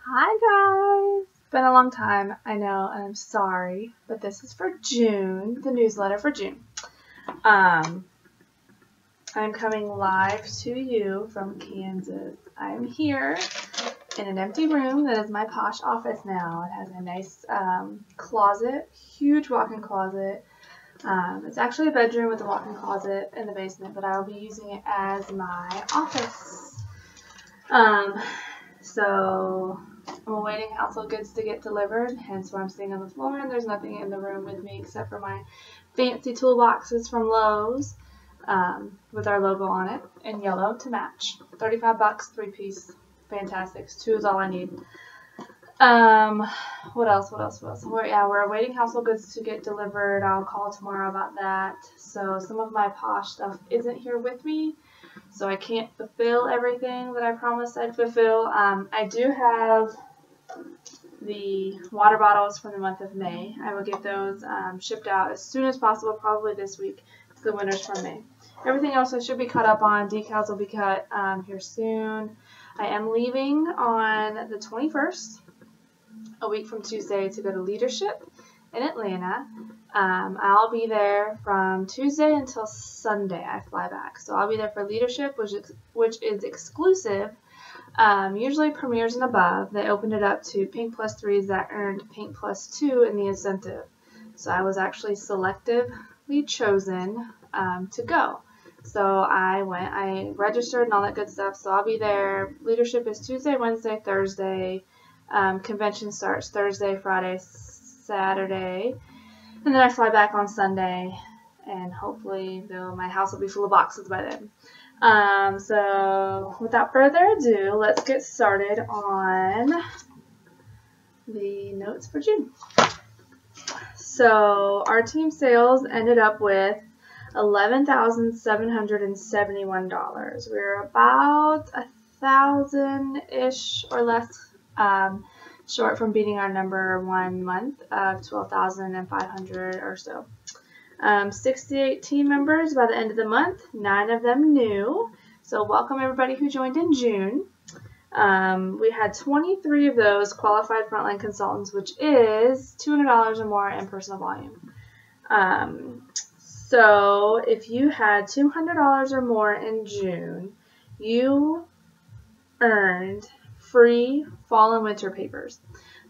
Hi guys! It's been a long time, I know, and I'm sorry, but this is for June, the newsletter for June. I'm coming live to you from Kansas. I'm here in an empty room that is my posh office now. It has a nice closet, huge walk-in closet. It's actually a bedroom with a walk-in closet in the basement, but I will be using it as my office. So I'm awaiting household goods to get delivered, hence why I'm sitting on the floor, and there's nothing in the room with me except for my fancy toolboxes from Lowe's with our logo on it in yellow to match. 35 bucks, 3-piece, fantastic. 2 is all I need. What else? We're awaiting household goods to get delivered. I'll call tomorrow about that. So some of my posh stuff isn't here with me, so I can't fulfill everything that I promised I'd fulfill. I do have the water bottles from the month of May. I will get those shipped out as soon as possible, probably this week. It's the winners from May. Everything else I should be caught up on. Decals will be cut here soon. I am leaving on the 21st, a week from Tuesday, to go to leadership in Atlanta. I'll be there from Tuesday until Sunday. I fly back, so I'll be there for leadership, which is exclusive. Usually premieres and above. They opened it up to Pink Plus 3s that earned Pink Plus 2 in the incentive. So I was actually selectively chosen to go. So I went, I registered and all that good stuff. So I'll be there. Leadership is Tuesday, Wednesday, Thursday. Convention starts Thursday, Friday, Saturday. And then I fly back on Sunday. And hopefully my house will be full of boxes by then. So without further ado, let's get started on the notes for June. So our team sales ended up with $11,771. We're about $1,000-ish or less short from beating our number 1 month of 12,500 or so. 68 team members by the end of the month, 9 of them new. So welcome everybody who joined in June. We had 23 of those qualified frontline consultants, which is $200 or more in personal volume. So if you had $200 or more in June, you earned free fall and winter papers,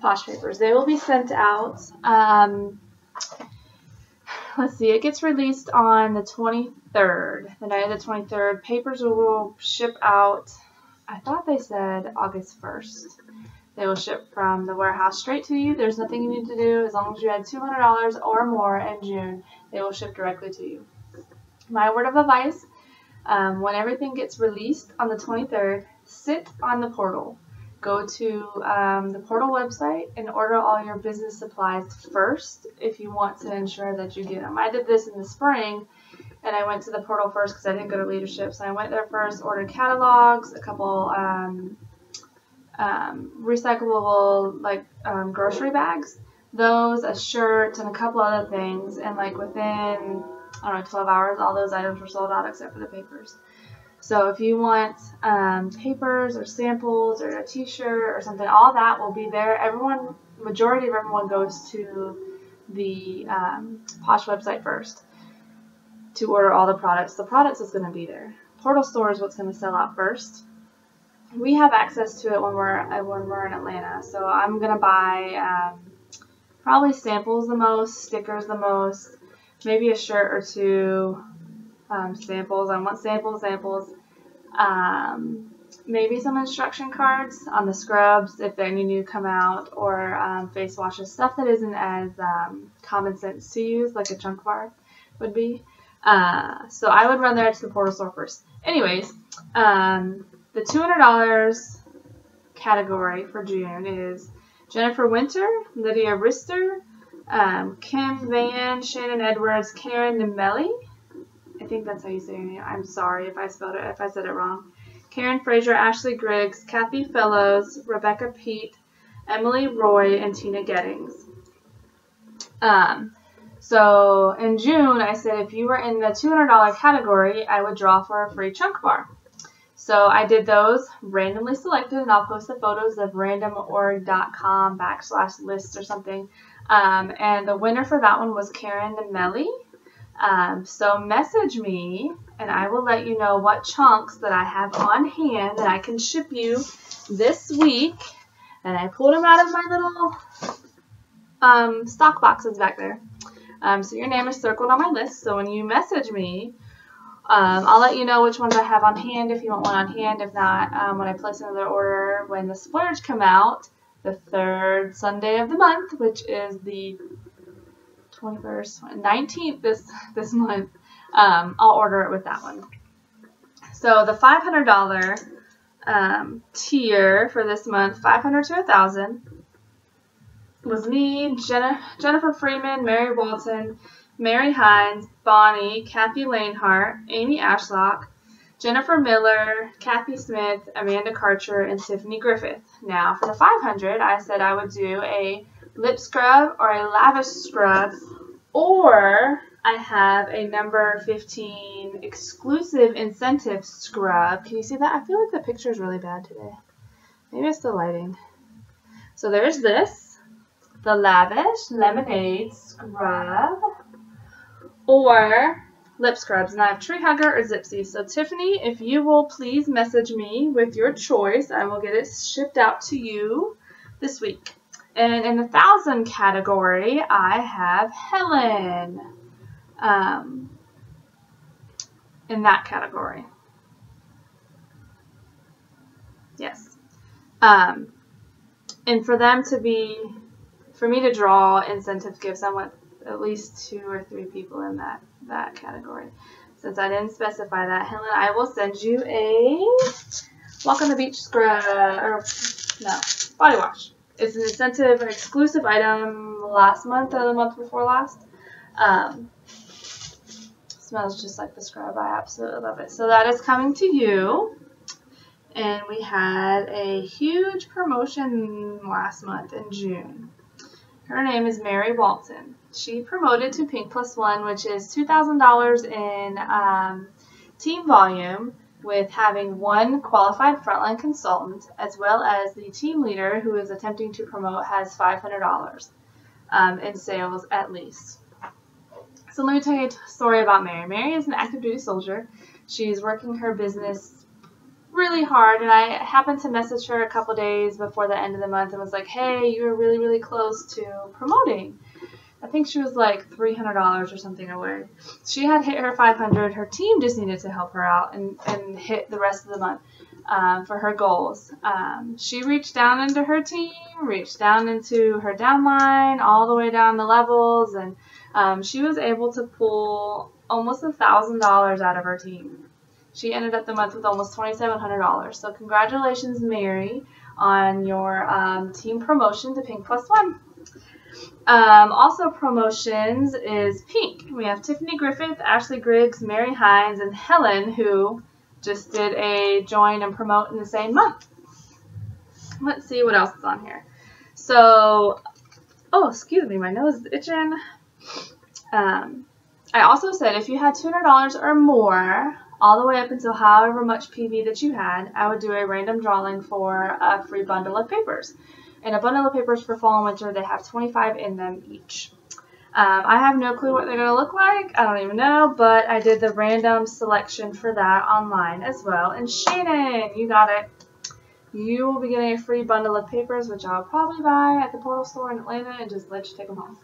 posh papers. They will be sent out. Let's see, it gets released on the 23rd, the night of the 23rd. Papers will ship out, I thought they said August 1st. They will ship from the warehouse straight to you. There's nothing you need to do. As long as you had $200 or more in June, they will ship directly to you. My word of advice, when everything gets released on the 23rd, sit on the portal. Go to the portal website and order all your business supplies first if you want to ensure that you get them. I did this in the spring, and I went to the portal first because I didn't go to leadership. So I went there first, ordered catalogs, a couple recyclable grocery bags, those, a shirt, and a couple other things. And like within, 12 hours, all those items were sold out except for the papers. So if you want papers or samples or a t-shirt or something, all that will be there. Majority of everyone goes to the Posh website first to order all the products. The products is going to be there. Portal store is what's going to sell out first. We have access to it when we're in Atlanta. So I'm going to buy probably samples the most, stickers the most, maybe a shirt or two. Samples. I want samples. Maybe some instruction cards on the scrubs if they need to come out, or face washes, stuff that isn't as common sense to use, like a chunk bar would be. So I would run there to the portal store first. Anyways, the $200 category for June is Jennifer Winter, Lydia Rister, Kim Van, Shannon Edwards, Karen Nemelli. I think that's how you say your name. I'm sorry if I said it wrong. Karen Fraser, Ashley Griggs, Kathy Fellows, Rebecca Pete, Emily Roy, and Tina Gettings. So in June, I said if you were in the $200 category, I would draw for a free chunk bar. So I did those randomly selected, and I'll post the photos of randomorg.com/list or something. And the winner for that one was Karen Melly. So message me, and I will let you know what chunks that I have on hand that I can ship you this week. And I pulled them out of my little stock boxes back there. So your name is circled on my list. So when you message me, I'll let you know which ones I have on hand if you want one on hand. If not, when I place another order, when the splurge come out, the third Sunday of the month, which is the 21st, 19th this month, I'll order it with that one. So the $500 tier for this month, $500 to $1,000, was me, Jennifer Freeman, Mary Walton, Mary Hines, Bonnie, Kathy Lanehart, Amy Ashlock, Jennifer Miller, Kathy Smith, Amanda Karcher, and Tiffany Griffith. Now for the $500, I said I would do a lip scrub or a lavish scrub, or I have a number 15 exclusive incentive scrub. Can you see that? I feel like the picture is really bad today. Maybe it's the lighting. So there's this, the lavish lemonade scrub, or lip scrubs, and I have Tree Hugger or Zipsy. So Tiffany, if you will please message me with your choice, I will get it shipped out to you this week. And in the 1,000 category, I have Helen in that category. Yes. And for me to draw incentive gifts, I want at least 2 or 3 people in that category. Since I didn't specify that, Helen, I will send you a Walk on the Beach scrub, or no, body wash. It's an incentive, an exclusive item last month or the month before last. Smells just like the scrub. I absolutely love it. So that is coming to you. And we had a huge promotion last month in June. Her name is Mary Walton. She promoted to Pink Plus One, which is $2,000 in team volume, with having 1 qualified frontline consultant, as well as the team leader who is attempting to promote has $500 in sales at least. So let me tell you a story about Mary. Mary is an active duty soldier. She's working her business really hard, and I happened to message her a couple days before the end of the month and was like, hey, you're really, really close to promoting. I think she was like $300 or something away. She had hit her $500. Her team just needed to help her out and hit the rest of the month for her goals. She reached down into her team, reached down into her downline, all the way down the levels, and she was able to pull almost $1,000 out of her team. She ended up the month with almost $2,700. So congratulations, Mary, on your team promotion to Pink Plus One. Also promotions is Pink. We have Tiffany Griffith, Ashley Griggs, Mary Hines, and Helen, who just did a join and promote in the same month. Let's see what else is on here. So, oh, excuse me, my nose is itching. I also said if you had $200 or more, all the way up until however much PV that you had, I would do a random drawing for a free bundle of papers. And a bundle of papers for fall and winter, they have 25 in them each. I have no clue what they're going to look like. I don't even know, but I did the random selection for that online as well. And Shannon, you got it. You will be getting a free bundle of papers, which I'll probably buy at the Portal store in Atlanta and just let you take them home.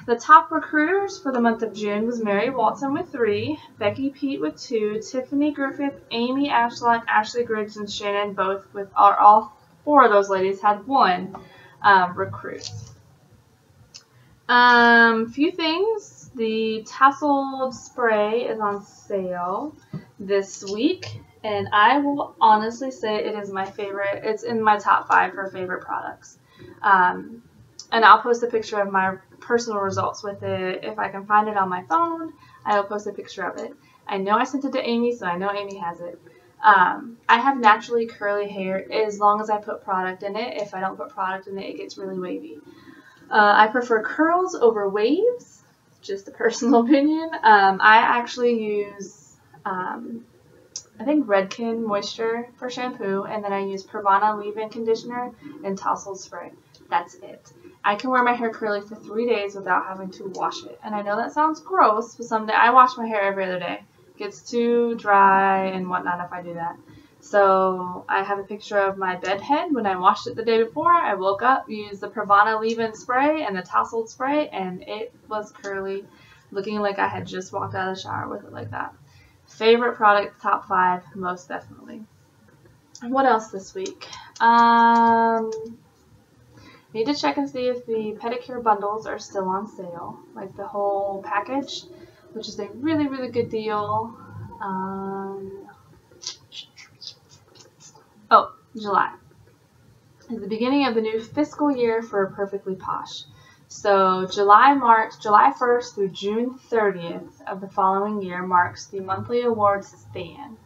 The top recruiters for the month of June was Mary Walton with 3, Becky Pete with 2, Tiffany Griffith, Amy Ashlock, Ashley Griggs, and Shannon both with all 4 of those ladies had 1 recruit. Few things. The tasseled spray is on sale this week, and I will honestly say it is my favorite. It's in my top 5 for favorite products. And I'll post a picture of my personal results with it. If I can find it on my phone, I will post a picture of it. I know I sent it to Amy, so I know Amy has it. I have naturally curly hair as long as I put product in it. If I don't put product in it, it gets really wavy. I prefer curls over waves, just a personal opinion. I actually use I think Redken Moisture for shampoo, and then I use Pravana leave-in conditioner and tousled spray. That's it. I can wear my hair curly for 3 days without having to wash it. And I know that sounds gross, but someday I wash my hair every other day. It gets too dry and whatnot if I do that. So I have a picture of my bed head when I washed it the day before. I woke up, used the Pravana leave-in spray and the tousled spray, and it was curly, looking like I had just walked out of the shower with it like that. Favorite product, top 5, most definitely. What else this week? Need to check and see if the pedicure bundles are still on sale, like the whole package, which is a really, really good deal. Oh, July is the beginning of the new fiscal year for Perfectly Posh. So July 1st through June 30th of the following year marks the monthly awards span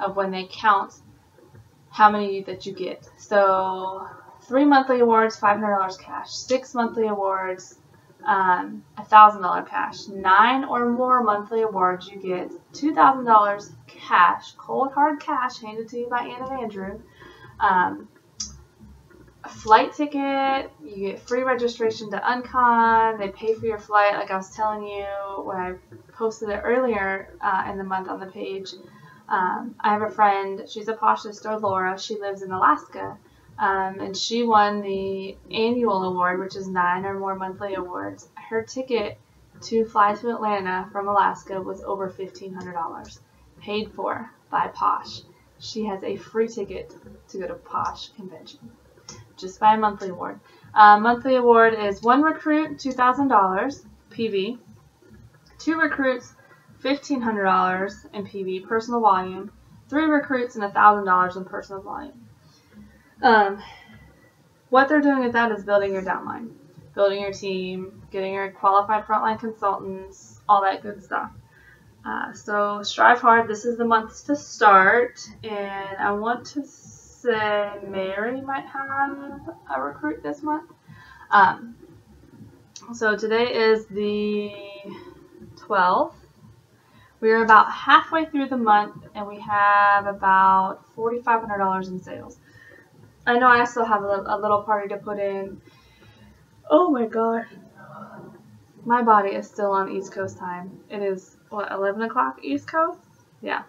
of when they count how many that you get. So 3 monthly awards, $500 cash. 6 monthly awards, $1,000 cash. 9 or more monthly awards, you get $2,000 cash, cold hard cash handed to you by Ann and Andrew. A flight ticket, you get free registration to Uncon, they pay for your flight, like I was telling you when I posted it earlier in the month on the page. I have a friend, she's a posh sister, Laura, she lives in Alaska, and she won the annual award, which is 9 or more monthly awards. Her ticket to fly to Atlanta from Alaska was over $1,500, paid for by Posh. She has a free ticket to go to Posh convention, just by a monthly award. Monthly award is 1 recruit, $2,000 PV, 2 recruits, $1,500 in PV, personal volume, 3 recruits, and $1,000 in personal volume. What they're doing with that is building your downline, building your team, getting your qualified frontline consultants, all that good stuff. So strive hard. This is the month to start, and I want to say Mary might have a recruit this month. So today is the 12th. We're about halfway through the month, and we have about $4,500 in sales. I know I still have a little party to put in. Oh my god. My body is still on East Coast time. It is, what, 11 o'clock East Coast? Yeah.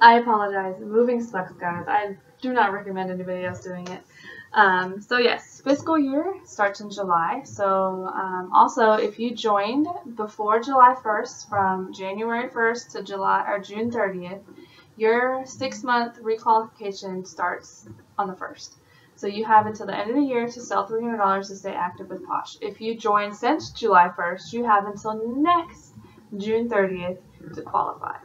I apologize. Moving sucks, guys. I do not recommend anybody else doing it. So yes, fiscal year starts in July. So also, if you joined before July 1st, from January 1st to June 30th, your 6-month requalification starts on the 1st. So you have until the end of the year to sell $300 to stay active with Posh. If you joined since July 1st, you have until next June 30th to qualify.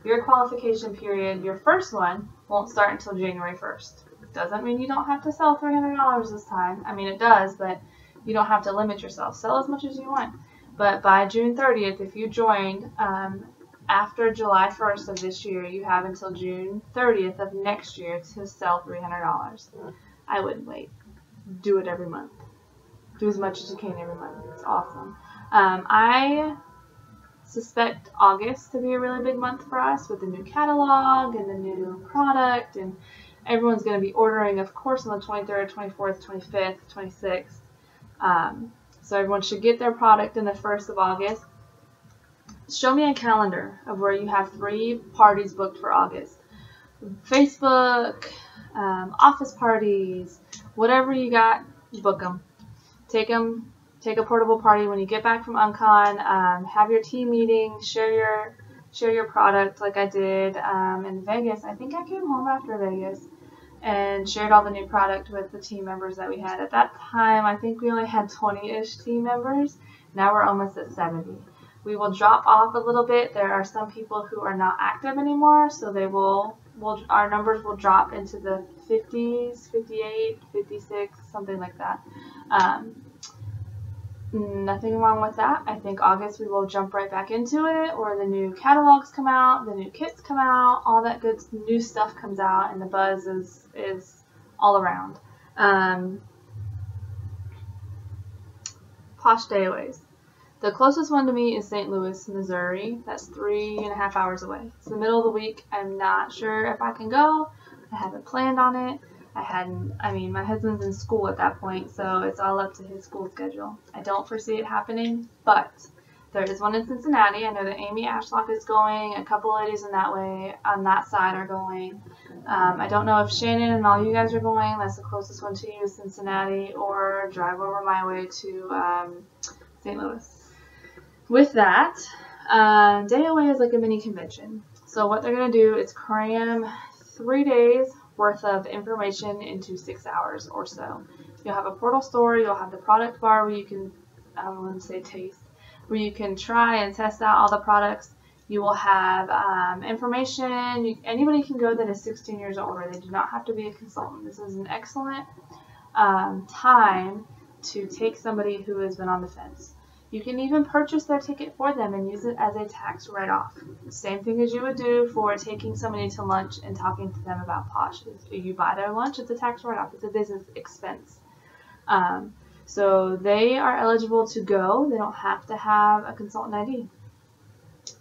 Your qualification period, your first one, won't start until January 1st. Doesn't mean you don't have to sell $300 this time. I mean, it does, but you don't have to limit yourself. Sell as much as you want. But by June 30th, if you joined after July 1st of this year, you have until June 30th of next year to sell $300. I wouldn't wait. Do it every month. Do as much as you can every month. It's awesome. I suspect August to be a really big month for us with the new catalog and the new product, and everyone's going to be ordering, of course, on the 23rd, 24th, 25th, 26th. So everyone should get their product in the 1st of August. Show me a calendar of where you have 3 parties booked for August. Facebook, office parties, whatever you got, book them. Take a portable party when you get back from Uncon. Have your team meeting. Share your product like I did in Vegas. I think I came home after Vegas and shared all the new product with the team members that we had. At that time, I think we only had 20-ish team members. Now we're almost at 70. We will drop off a little bit. There are some people who are not active anymore, so our numbers will drop into the 50s, 58, 56, something like that. Nothing wrong with that. I think August we will jump right back into it, or the new catalogs come out, the new kits come out, all that good new stuff comes out, and the buzz is all around. Posh Dayaways. The closest one to me is St. Louis, Missouri. That's 3.5 hours away. It's the middle of the week. I'm not sure if I can go. I haven't planned on it. My husband's in school at that point, so it's all up to his school schedule. I don't foresee it happening, but there is one in Cincinnati. I know that Amy Ashlock is going. A couple ladies in that way, on that side, are going. I don't know if Shannon and all you guys are going. That's the closest one to you, Cincinnati, or drive over my way to St. Louis. With that, Day Away is like a mini convention. So what they're going to do is cram 3 days worth of information into 6 hours or so. You'll have a portal store, you'll have the product bar where you can, I wouldn't say taste, where you can try and test out all the products. You will have information. Anybody can go that is 16 years or older. They do not have to be a consultant. This is an excellent time to take somebody who has been on the fence. You can even purchase their ticket for them and use it as a tax write-off. Same thing as you would do for taking somebody to lunch and talking to them about Posh. If you buy their lunch, it's a tax write-off. It's a business expense. So they are eligible to go. They don't have to have a consultant ID.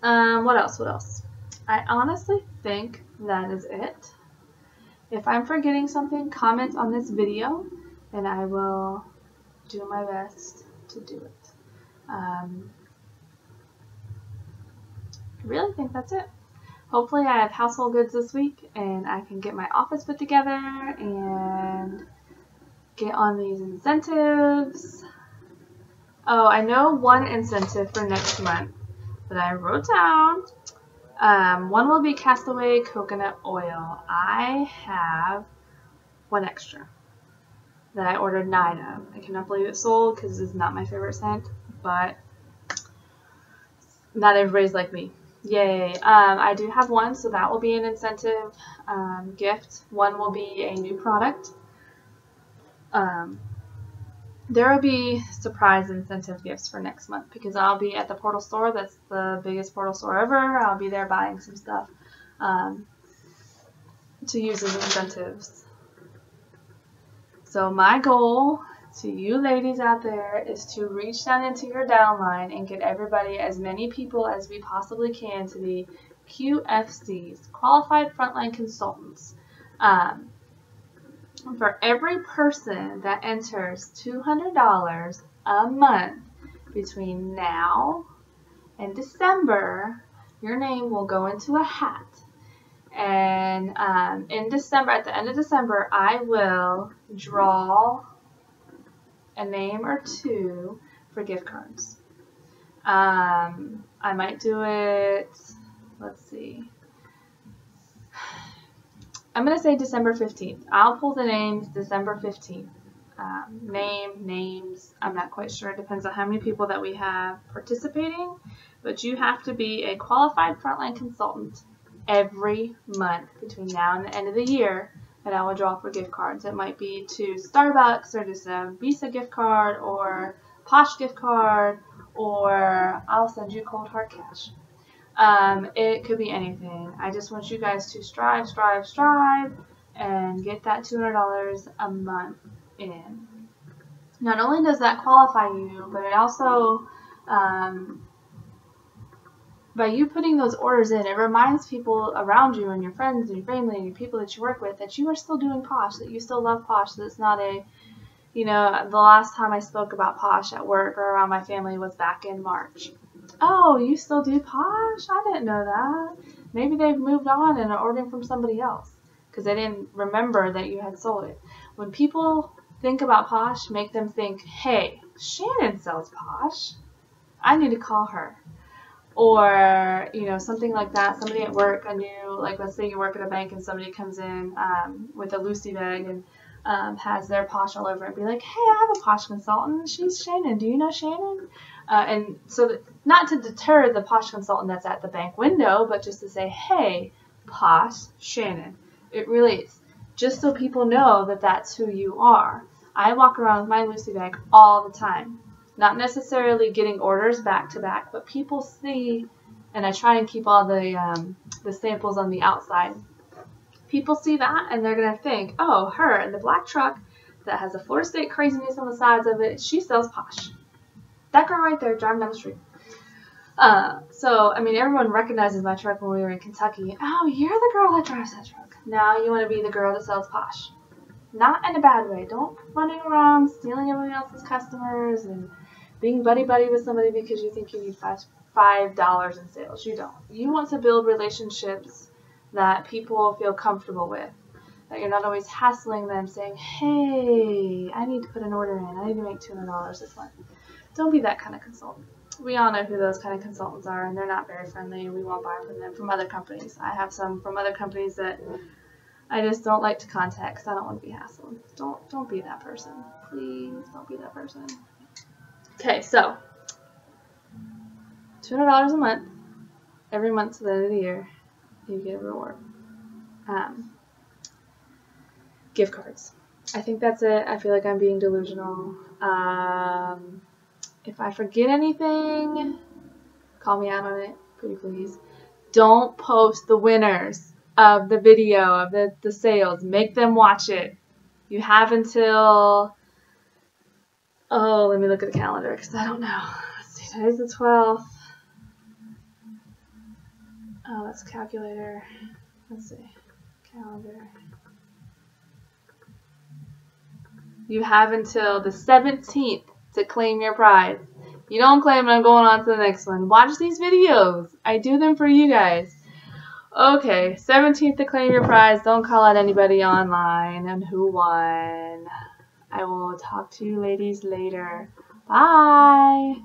What else? I honestly think that is it. If I'm forgetting something, comment on this video and I will do my best to do it. I really think that's it. Hopefully I have household goods this week and I can get my office put together and get on these incentives. Oh, I know one incentive for next month that I wrote down. One will be Castaway Coconut Oil. I have one extra that I ordered 9 of. I cannot believe it sold because it's not my favorite scent, but not everybody's like me. Yay. I do have one, so that will be an incentive gift. One will be a new product. There will be surprise incentive gifts for next month because I'll be at the portal store. That's the biggest portal store ever. I'll be there buying some stuff to use as incentives. So my goal to you ladies out there is to reach down into your downline and get everybody, as many people as we possibly can, to the QFCs, Qualified Frontline Consultants. For every person that enters $200 a month between now and December, your name will go into a hat. And in December, at the end of December, I will draw a name or two for gift cards. I might do it, let's see. I'm going to say December 15th. I'll pull the names December 15th. Names, I'm not quite sure. It depends on how many people that we have participating. But you have to be a qualified frontline consultant every month between now and the end of the year. And I will draw for gift cards. It might be to Starbucks or just a Visa gift card or Posh gift card, or I'll send you cold hard cash. It could be anything. I just want you guys to strive, and get that $200 a month in. Not only does that qualify you, but it also, by you putting those orders in, it reminds people around you and your friends and your family and your people that you work with that you are still doing Posh, that you still love Posh, that it's not a, you know, the last time I spoke about Posh at work or around my family was back in March. Oh, you still do Posh? I didn't know that. Maybe they've moved on and are ordering from somebody else because they didn't remember that you had sold it. When people think about Posh, make them think, hey, Shannon sells Posh. I need to call her. Or, you know, something like that. Somebody at work, a new, like let's say you work at a bank and somebody comes in with a Lucy bag and has their Posh all over it and be like, hey, I have a Posh consultant. She's Shannon. Do you know Shannon? And so that, not to deter the Posh consultant that's at the bank window, but just to say, hey, Posh Shannon. It really is. Just so people know that that's who you are. I walk around with my Lucy bag all the time. Not necessarily getting orders back to back, but people see, and I try and keep all the samples on the outside. People see that and they're going to think, oh, her in the black truck that has a Florida State craziness on the sides of it, she sells Posh. That girl right there driving down the street. So, I mean, everyone recognizes my truck when we were in Kentucky. Oh, you're the girl that drives that truck. Now you want to be the girl that sells Posh. Not in a bad way. Don't running around stealing everyone else's customers and being buddy-buddy with somebody because you think you need $5 in sales. You don't. You want to build relationships that people feel comfortable with. That you're not always hassling them saying, hey, I need to put an order in. I need to make $200 this month. Don't be that kind of consultant. We all know who those kind of consultants are, and they're not very friendly, and we won't buy from them from other companies. I have some from other companies that I just don't like to contact because I don't want to be hassled. Don't be that person. Please don't be that person. Okay, so $200 a month. Every month to the end of the year, you get a reward. Gift cards. I think that's it. I feel like I'm being delusional. If I forget anything, call me out on it, pretty please. Don't post the winners of the video of the sales. Make them watch it. You have until, oh, let me look at the calendar because I don't know. Let's see, today's the 12th. Oh, that's a calculator. Let's see, calendar. You have until the 17th to claim your prize. If you don't claim it, I'm going on to the next one. Watch these videos. I do them for you guys. Okay, 17th to claim your prize. Don't call out anybody online and who won. I will talk to you ladies later. Bye.